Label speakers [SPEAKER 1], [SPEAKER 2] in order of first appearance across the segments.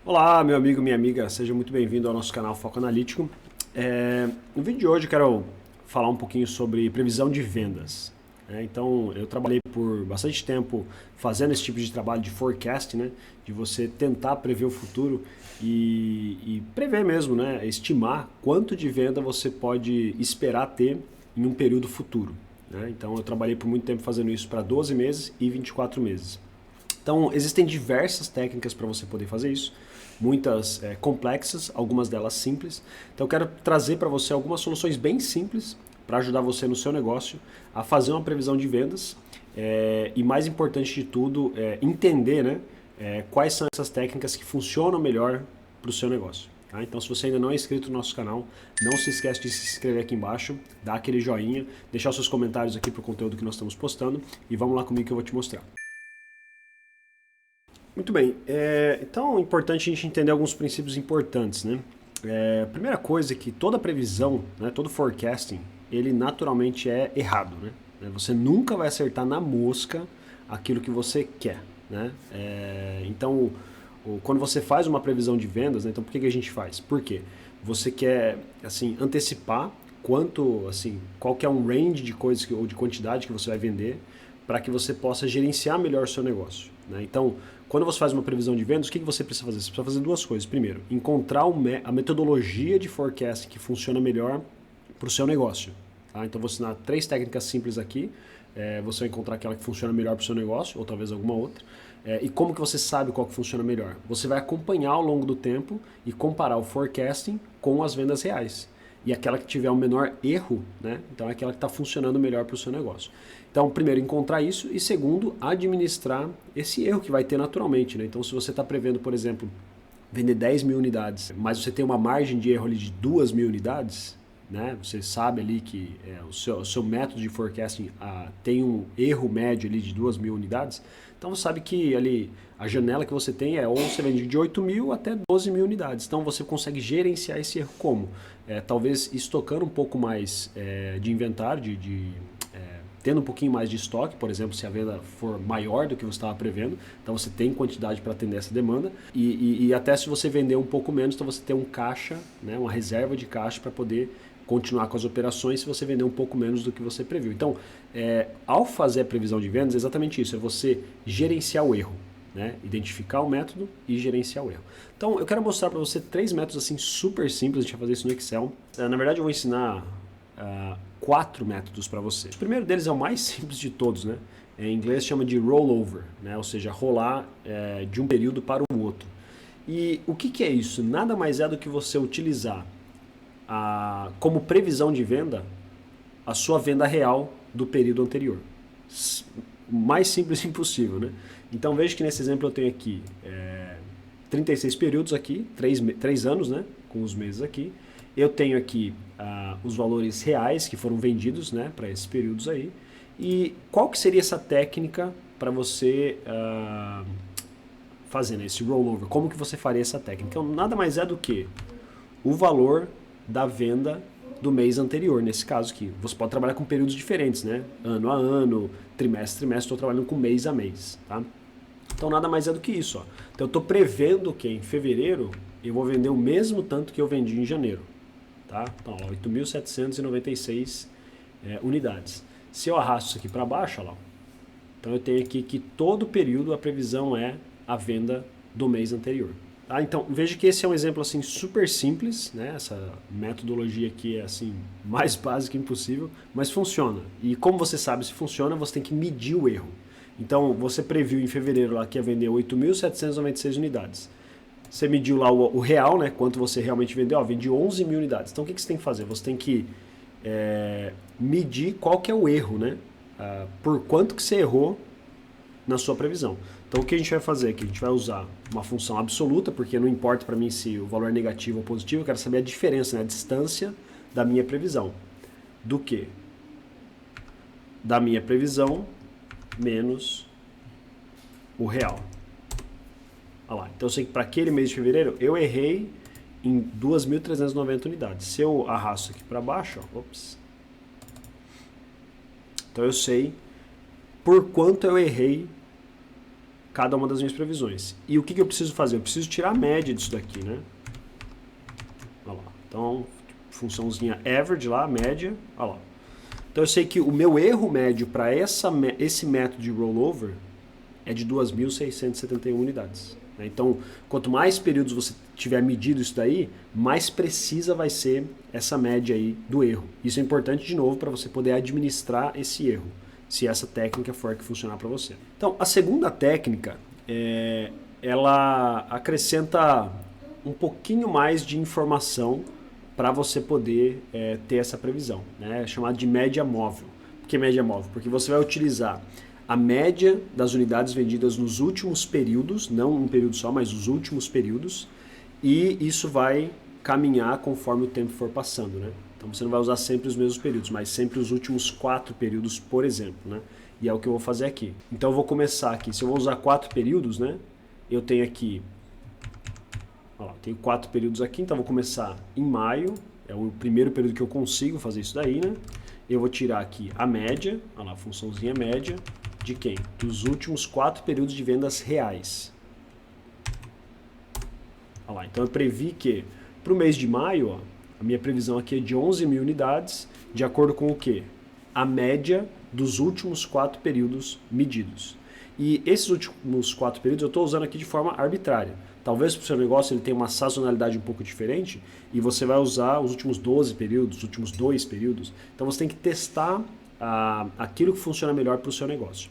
[SPEAKER 1] Olá, meu amigo, minha amiga, seja muito bem-vindo ao nosso canal Foco Analítico. No vídeo de hoje eu quero falar um pouquinho sobre previsão de vendas. Então, eu trabalhei por bastante tempo fazendo esse tipo de trabalho de forecast, né? De você tentar prever o futuro e prever mesmo, né? Estimar quanto de venda você pode esperar ter em um período futuro. Então, eu trabalhei por muito tempo fazendo isso para 12 meses e 24 meses. Então, existem diversas técnicas para você poder fazer isso, muitas complexas, algumas delas simples. Então, eu quero trazer para você algumas soluções bem simples para ajudar você no seu negócio a fazer uma previsão de vendas e, mais importante de tudo, entender, né, quais são essas técnicas que funcionam melhor para o seu negócio. Tá? Então, se você ainda não é inscrito no nosso canal, não se esquece de se inscrever aqui embaixo, dar aquele joinha, deixar os seus comentários aqui para o conteúdo que nós estamos postando e vamos lá comigo que eu vou te mostrar. Muito bem, então é importante a gente entender alguns princípios importantes, né? A primeira coisa é que toda previsão, né, todo forecasting, ele naturalmente é errado, né? Você nunca vai acertar na mosca aquilo que você quer, né? Então, quando você faz uma previsão de vendas, né, então por que a gente faz? Por quê? Você quer, assim, antecipar quanto, assim, qual que é um range de coisas ou de quantidade que você vai vender para que você possa gerenciar melhor o seu negócio, né? Então, quando você faz uma previsão de vendas, o que você precisa fazer? Você precisa fazer duas coisas. Primeiro, encontrar a metodologia de forecast que funciona melhor para o seu negócio. Tá? Então, vou ensinar 3 técnicas simples aqui. Você vai encontrar aquela que funciona melhor para o seu negócio, ou talvez alguma outra. E como que você sabe qual que funciona melhor? Você vai acompanhar ao longo do tempo e comparar o forecasting com as vendas reais. E aquela que tiver o menor erro, né? Então é aquela que está funcionando melhor para o seu negócio. Então, primeiro, encontrar isso e segundo, administrar esse erro que vai ter naturalmente, né? Então, se você está prevendo, por exemplo, vender 10 mil unidades, mas você tem uma margem de erro ali de 2 mil unidades, né? Você sabe ali que o seu método de forecasting tem um erro médio ali de 2 mil unidades, então você sabe que ali a janela que você tem ou você vende de 8 mil até 12 mil unidades. Então você consegue gerenciar esse erro como? Talvez estocando um pouco mais de inventário, tendo um pouquinho mais de estoque, por exemplo, se a venda for maior do que você estava prevendo, então você tem quantidade para atender essa demanda e até se você vender um pouco menos, então você tem um caixa, né, uma reserva de caixa para poder continuar com as operações se você vender um pouco menos do que você previu. Então, ao fazer a previsão de vendas, é exatamente isso, é você gerenciar o erro, né? Identificar o método e gerenciar o erro. Então, eu quero mostrar para você 3 métodos assim super simples, a gente vai fazer isso no Excel. Na verdade, eu vou ensinar 4 métodos para você. O primeiro deles é o mais simples de todos, né? Em inglês chama de rollover, né? Ou seja, rolar de um período para o outro. E o que é isso? Nada mais é do que você utilizar como previsão de venda a sua venda real do período anterior. O mais simples impossível, né? Então veja que nesse exemplo eu tenho aqui 36 períodos aqui, 3 anos, né? Com os meses aqui. Eu tenho aqui os valores reais que foram vendidos, né, para esses períodos aí. E qual que seria essa técnica para você fazer, né, esse rollover? Como que você faria essa técnica? Então, nada mais é do que o valor da venda do mês anterior, nesse caso aqui. Você pode trabalhar com períodos diferentes, né? Ano a ano, trimestre a trimestre, estou trabalhando com mês a mês, tá? Então nada mais é do que isso, ó. Então eu estou prevendo que em fevereiro eu vou vender o mesmo tanto que eu vendi em janeiro, tá? Então, 8.796 unidades. Se eu arrasto isso aqui para baixo, ó lá, então eu tenho aqui que todo período a previsão é a venda do mês anterior. Tá? Então veja que esse é um exemplo assim super simples, né? Essa metodologia aqui é assim mais básica impossível, mas funciona. E como você sabe se funciona, você tem que medir o erro. Então você previu em fevereiro lá que ia vender 8.796 unidades. Você mediu lá o real, né? Quanto você realmente vendeu? Ó, vendi 11 mil unidades. Então o que você tem que fazer? Você tem que medir qual que é o erro, né? Por quanto que você errou na sua previsão. Então o que a gente vai fazer aqui? A gente vai usar uma função absoluta, porque não importa para mim se o valor é negativo ou positivo, eu quero saber a diferença, né? A distância da minha previsão. Do que? Da minha previsão menos o real. Olha lá. Então eu sei que para aquele mês de fevereiro eu errei em 2.390 unidades. Se eu arrasto aqui para baixo, ó, então eu sei por quanto eu errei cada uma das minhas previsões. E o que eu preciso fazer? Eu preciso tirar a média disso daqui, né? Olha lá. Então, funçãozinha average lá, média, olha lá. Então eu sei que o meu erro médio para esse método de rollover é de 2.671 unidades. Né? Então, quanto mais períodos você tiver medido isso daí, mais precisa vai ser essa média aí do erro. Isso é importante, de novo, para você poder administrar esse erro, se essa técnica for a que funcionar para você. Então, a segunda técnica, ela acrescenta um pouquinho mais de informação para você poder ter essa previsão, né? É chamado de média móvel. Por que média móvel? Porque você vai utilizar a média das unidades vendidas nos últimos períodos, não um período só, mas os últimos períodos, e isso vai caminhar conforme o tempo for passando, né? Então você não vai usar sempre os mesmos períodos, mas sempre os últimos 4 períodos, por exemplo, né? E é o que eu vou fazer aqui. Então eu vou começar aqui, se eu vou usar 4 períodos, né? Eu tenho aqui, ó, tenho 4 períodos aqui, então eu vou começar em maio, é o primeiro período que eu consigo fazer isso daí, né? Eu vou tirar aqui a média, olha lá, a funçãozinha média, de quem? Dos últimos 4 períodos de vendas reais. Olha lá, então eu previ que para o mês de maio, ó, a minha previsão aqui é de 11.000 unidades, de acordo com o quê? A média dos últimos 4 períodos medidos. E esses últimos 4 períodos eu estou usando aqui de forma arbitrária. Talvez para o seu negócio ele tenha uma sazonalidade um pouco diferente e você vai usar os últimos 12 períodos, os últimos 2 períodos. Então você tem que testar aquilo que funciona melhor para o seu negócio.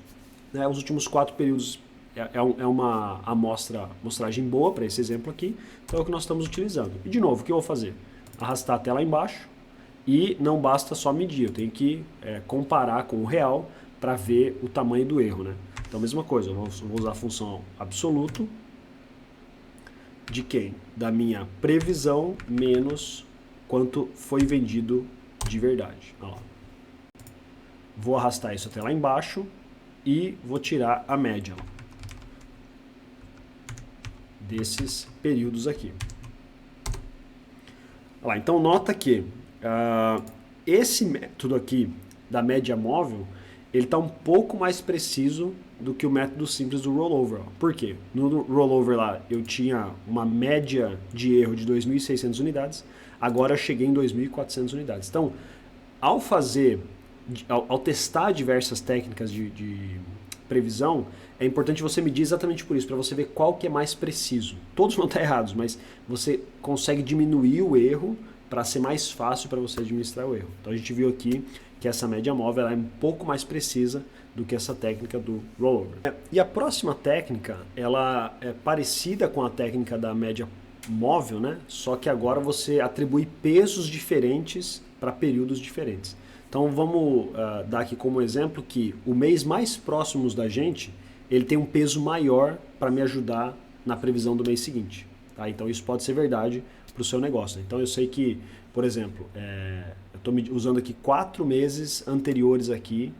[SPEAKER 1] Né? Os últimos 4 períodos é uma amostragem boa para esse exemplo aqui, então é o que nós estamos utilizando. E de novo, o que eu vou fazer? Arrastar até lá embaixo e não basta só medir, eu tenho que comparar com o real para ver o tamanho do erro. Né? Então, mesma coisa, eu vou usar a função absoluto de quem? Da minha previsão menos quanto foi vendido de verdade. Olha lá. Vou arrastar isso até lá embaixo e vou tirar a média desses períodos aqui. Olha lá, então nota que esse método aqui da média móvel, ele está um pouco mais preciso do que o método simples do rollover. Por quê? No rollover lá eu tinha uma média de erro de 2.600 unidades, agora eu cheguei em 2.400 unidades. Então, ao testar diversas técnicas de previsão, é importante você medir exatamente por isso, para você ver qual que é mais preciso. Todos vão estar errados, mas você consegue diminuir o erro para ser mais fácil para você administrar o erro. Então a gente viu aqui que essa média móvel ela é um pouco mais precisa do que essa técnica do rollover. E a próxima técnica, ela é parecida com a técnica da média móvel, né? Só que agora você atribui pesos diferentes para períodos diferentes. Então vamos dar aqui como exemplo que o mês mais próximo da gente, ele tem um peso maior para me ajudar na previsão do mês seguinte. Tá? Então isso pode ser verdade para o seu negócio. Então eu sei que, por exemplo, eu estou usando aqui 4 meses anteriores aqui,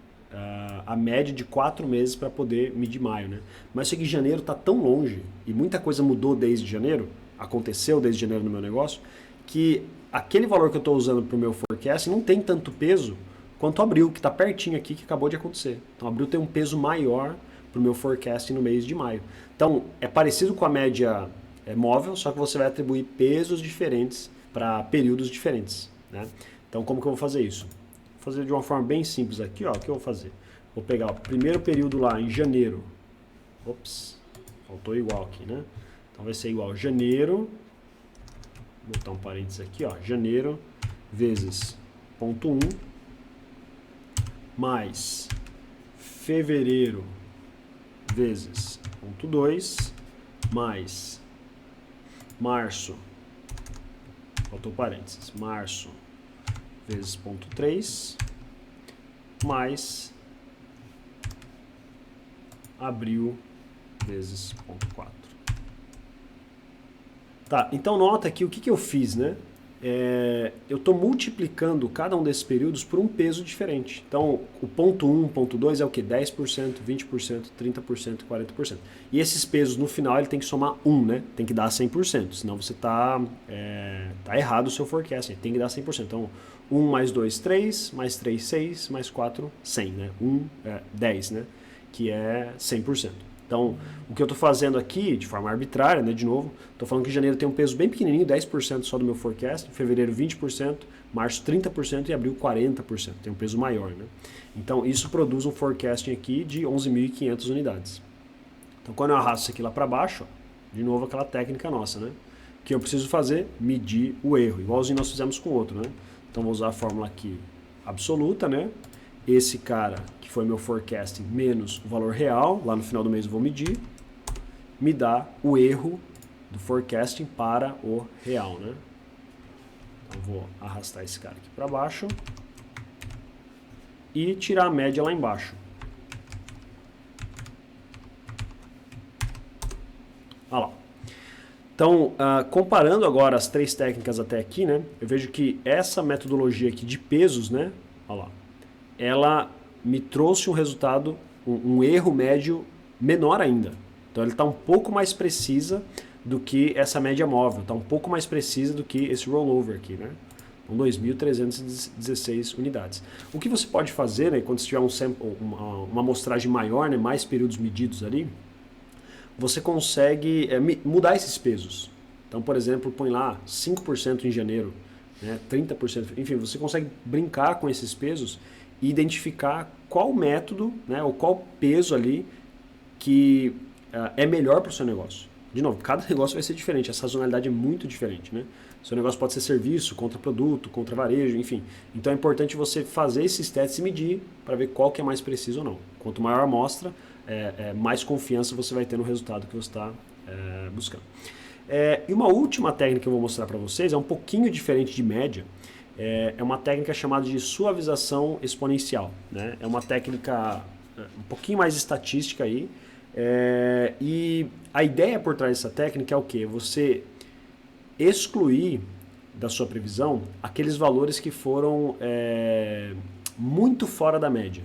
[SPEAKER 1] a média de 4 meses para poder medir maio. Né? Mas eu sei que janeiro está tão longe e muita coisa mudou desde janeiro, aconteceu desde janeiro no meu negócio, que aquele valor que eu estou usando para o meu forecast não tem tanto peso quanto abril, que está pertinho aqui, que acabou de acontecer. Então abril tem um peso maior para o meu forecast no mês de maio. Então é parecido com a média móvel, só que você vai atribuir pesos diferentes para períodos diferentes. Né? Então como que eu vou fazer isso? Vou fazer de uma forma bem simples aqui, ó, o que eu vou fazer? Vou pegar o primeiro período lá em janeiro. Ops, faltou igual aqui, né? Então vai ser igual janeiro, vou botar um parênteses aqui, ó, janeiro vezes ponto 1 mais fevereiro vezes ponto 2 mais março, faltou parênteses, março vezes ponto 3 mais abril vezes ponto 4. Tá, então nota aqui o que eu fiz, né? Eu estou multiplicando cada um desses períodos por um peso diferente. Então, o ponto 1, ponto 2 é o que? 10%, 20%, 30%, 40%. E esses pesos, no final, ele tem que somar 1, né? Tem que dar 100%, senão você tá errado o seu forecast, tem que dar 100%. Então, 1 mais 2, 3, mais 3, 6, mais 4, 100, né? 10, né? Que é 100%. Então, o que eu estou fazendo aqui, de forma arbitrária, né, de novo, estou falando que janeiro tem um peso bem pequenininho, 10% só do meu forecast, fevereiro 20%, março 30% e abril 40%, tem um peso maior. Né? Então, isso produz um forecasting aqui de 11.500 unidades. Então, quando eu arrasto isso aqui lá para baixo, ó, de novo aquela técnica nossa, né? O que eu preciso fazer? Medir o erro, igualzinho nós fizemos com o outro, né? Então, vou usar a fórmula aqui absoluta, né? Esse cara, que foi meu forecasting, menos o valor real, lá no final do mês eu vou medir, me dá o erro do forecasting para o real, né? Então, vou arrastar esse cara aqui para baixo e tirar a média lá embaixo. Olha lá. Então, comparando agora as três técnicas até aqui, né, eu vejo que essa metodologia aqui de pesos, né, olha lá, ela me trouxe um resultado, um erro médio menor ainda. Então, ele está um pouco mais precisa do que essa média móvel, está um pouco mais precisa do que esse rollover aqui, né? Com 2.316 unidades. O que você pode fazer, né, quando você tiver uma amostragem maior, né, mais períodos medidos ali, você consegue mudar esses pesos. Então, por exemplo, põe lá 5% em janeiro, né, 30%, enfim, você consegue brincar com esses pesos e identificar qual método, né, ou qual peso ali que é melhor para o seu negócio. De novo, cada negócio vai ser diferente, a sazonalidade é muito diferente, né? Seu negócio pode ser serviço, contra produto, contra varejo, enfim. Então é importante você fazer esses testes e medir para ver qual que é mais preciso ou não. Quanto maior a amostra, mais confiança você vai ter no resultado que você está buscando. E uma última técnica que eu vou mostrar para vocês, é um pouquinho diferente de média, é uma técnica chamada de suavização exponencial, né? É uma técnica um pouquinho mais estatística aí, e a ideia por trás dessa técnica é o quê? Você excluir da sua previsão aqueles valores que foram muito fora da média.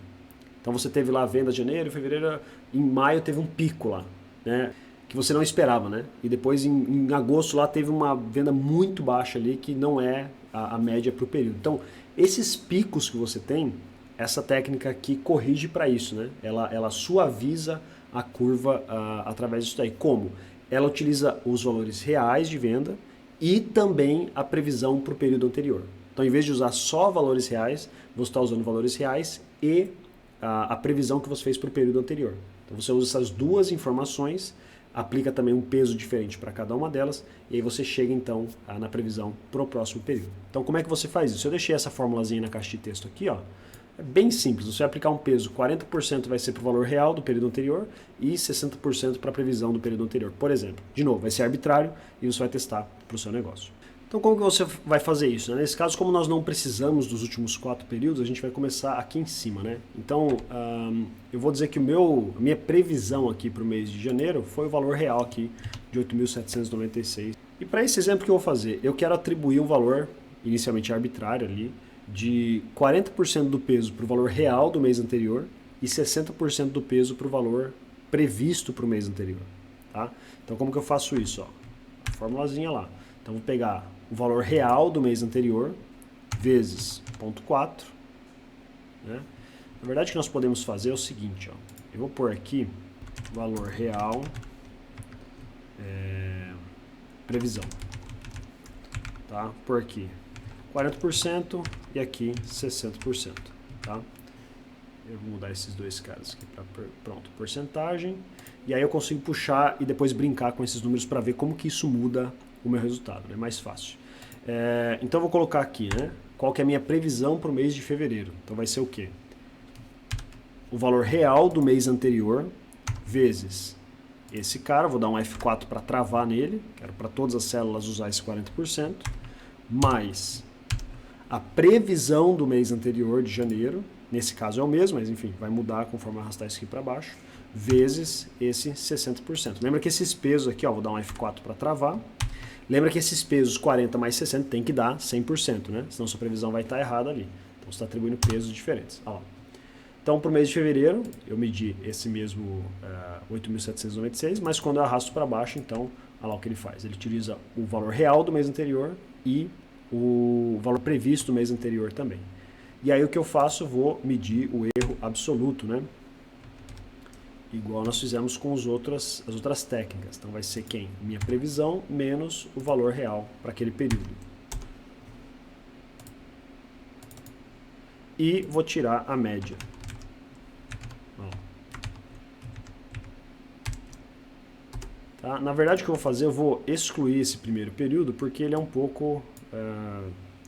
[SPEAKER 1] Então você teve lá a venda de janeiro, fevereiro, em maio teve um pico lá, né? Que você não esperava, né? E depois em agosto lá teve uma venda muito baixa ali que não é a média para o período. Então esses picos que você tem, essa técnica aqui corrige para isso, né? Ela suaviza a curva através disso daí. Como? Ela utiliza os valores reais de venda e também a previsão para o período anterior. Então, em vez de usar só valores reais, você está usando valores reais e a previsão que você fez para o período anterior. Então, você usa essas duas informações, aplica também um peso diferente para cada uma delas, e aí você chega, então, na previsão para o próximo período. Então, como é que você faz isso? Eu deixei essa formulazinha na caixa de texto aqui, ó. É bem simples, você vai aplicar um peso, 40% vai ser para o valor real do período anterior e 60% para a previsão do período anterior. Por exemplo, de novo, vai ser arbitrário e você vai testar para o seu negócio. Então, como que você vai fazer isso? Né? Nesse caso, como nós não precisamos dos últimos 4 períodos, a gente vai começar aqui em cima, né? Então, eu vou dizer que a minha previsão aqui para o mês de janeiro foi o valor real aqui de 8.796. E para esse exemplo que eu vou fazer, eu quero atribuir um valor inicialmente arbitrário ali, de 40% do peso para o valor real do mês anterior e 60% do peso para o valor previsto para o mês anterior. Tá? Então, como que eu faço isso? Ó? Formulazinha lá. Então, vou pegar o valor real do mês anterior vezes 0,4. Né? Na verdade, o que nós podemos fazer é o seguinte. Ó. Eu vou pôr aqui valor real, previsão. Tá? Por aqui 40% e aqui 60%, tá? Eu vou mudar esses dois caras aqui para pronto, porcentagem. E aí eu consigo puxar e depois brincar com esses números para ver como que isso muda o meu resultado, é mais fácil. Então eu vou colocar aqui, né? Qual que é a minha previsão para o mês de fevereiro? Então vai ser o quê? O valor real do mês anterior vezes esse cara, vou dar um F4 para travar nele, quero para todas as células usar esse 40%, mais a previsão do mês anterior, de janeiro, nesse caso é o mesmo, mas enfim, vai mudar conforme eu arrastar isso aqui para baixo, vezes esse 60%. Lembra que esses pesos aqui, ó, vou dar um F4 para travar, lembra que esses pesos 40 mais 60 tem que dar 100%, né? Senão sua previsão vai estar errada ali. Então você está atribuindo pesos diferentes. Ó. Então, para o mês de fevereiro, eu medi esse mesmo 8.796, mas quando eu arrasto para baixo, então, olha lá o que ele faz. Ele utiliza o valor real do mês anterior e o valor previsto do mês anterior também. E aí o que eu faço? Vou medir o erro absoluto, né? igual nós fizemos com as outras técnicas. Então vai ser quem? Minha previsão menos o valor real para aquele período. E vou tirar a média. Tá? Na verdade, o que eu vou fazer, eu vou excluir esse primeiro período, porque ele é um pouco,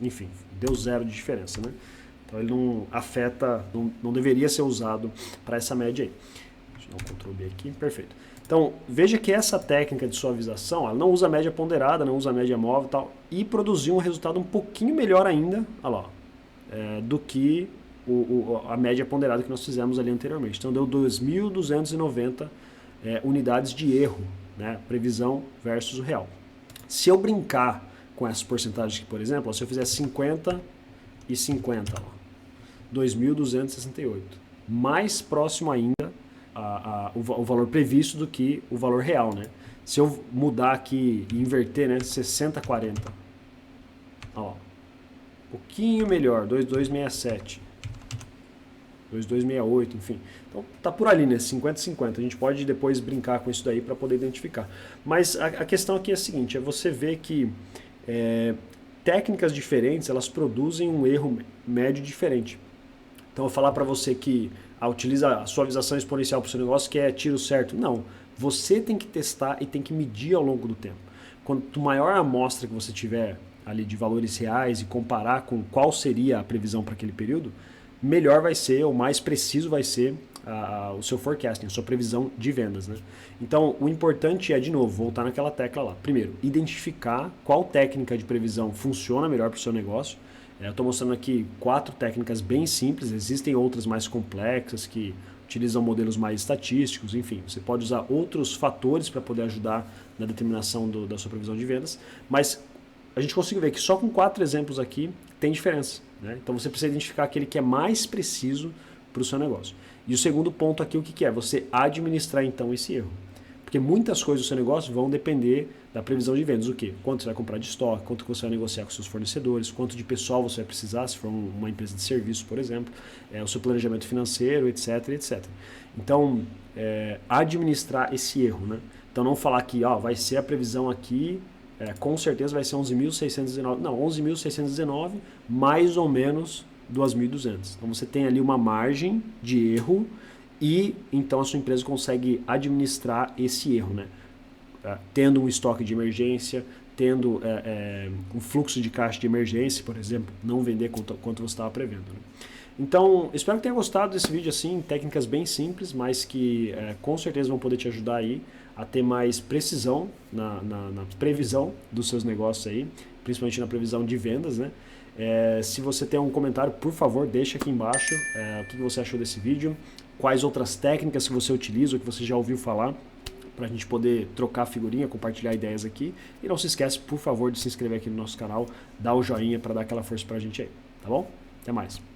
[SPEAKER 1] enfim, deu zero de diferença, né? Então ele não afeta, não deveria ser usado para essa média aí. Deixa eu dar um Ctrl B aqui, perfeito. Então, veja que essa técnica de suavização, ela não usa média ponderada, não usa média móvel e tal, e produziu um resultado um pouquinho melhor ainda, olha lá, do que a média ponderada que nós fizemos ali anteriormente. Então deu 2.290 unidades de erro, né? Previsão versus o real. Se eu brincar com essas porcentagens aqui, por exemplo, se eu fizer 50 e 50, 2.268, mais próximo ainda o valor previsto do que o valor real, né? Se eu mudar aqui e inverter, né, 60-40, ó, um pouquinho melhor, 2267, 2268, enfim. Então tá por ali, né, 50-50. A gente pode depois brincar com isso daí para poder identificar. Mas a questão aqui é a seguinte, é você ver que técnicas diferentes, elas produzem um erro médio diferente. Então eu vou falar para você que utiliza a suavização exponencial para o seu negócio, que é tiro certo. Não, você tem que testar e tem que medir ao longo do tempo. Quanto maior a amostra que você tiver ali de valores reais e comparar com qual seria a previsão para aquele período, melhor vai ser, ou mais preciso vai ser o seu forecasting, a sua previsão de vendas, né? Então, o importante é, de novo, voltar naquela tecla lá. Primeiro, identificar qual técnica de previsão funciona melhor para o seu negócio. Eu estou mostrando aqui 4 técnicas bem simples, existem outras mais complexas que utilizam modelos mais estatísticos, enfim, você pode usar outros fatores para poder ajudar na determinação da sua previsão de vendas, mas a gente consegue ver que só com 4 exemplos aqui tem diferença, né? Então você precisa identificar aquele que é mais preciso para o seu negócio. E o segundo ponto aqui, o que é? Você administrar então esse erro. Porque muitas coisas do seu negócio vão depender da previsão de vendas. O quê? Quanto você vai comprar de estoque, quanto você vai negociar com seus fornecedores, quanto de pessoal você vai precisar, se for uma empresa de serviço, por exemplo, o seu planejamento financeiro, etc, etc. Então, administrar esse erro, né? Então, não falar que vai ser a previsão aqui, com certeza vai ser 11.619. Não, 11.619 mais ou menos 2.200. Então, você tem ali uma margem de erro e então a sua empresa consegue administrar esse erro, né? Tendo um estoque de emergência, tendo um fluxo de caixa de emergência, por exemplo, não vender quanto você estava prevendo, né? Então, espero que tenha gostado desse vídeo, assim, técnicas bem simples, mas que com certeza vão poder te ajudar aí a ter mais precisão na previsão dos seus negócios aí, principalmente na previsão de vendas, né? Se você tem um comentário, por favor, deixa aqui embaixo o que você achou desse vídeo, quais outras técnicas que você utiliza, ou que você já ouviu falar, para a gente poder trocar figurinha, compartilhar ideias aqui. E não se esquece, por favor, de se inscrever aqui no nosso canal, dar o joinha para dar aquela força para a gente aí, tá bom? Até mais!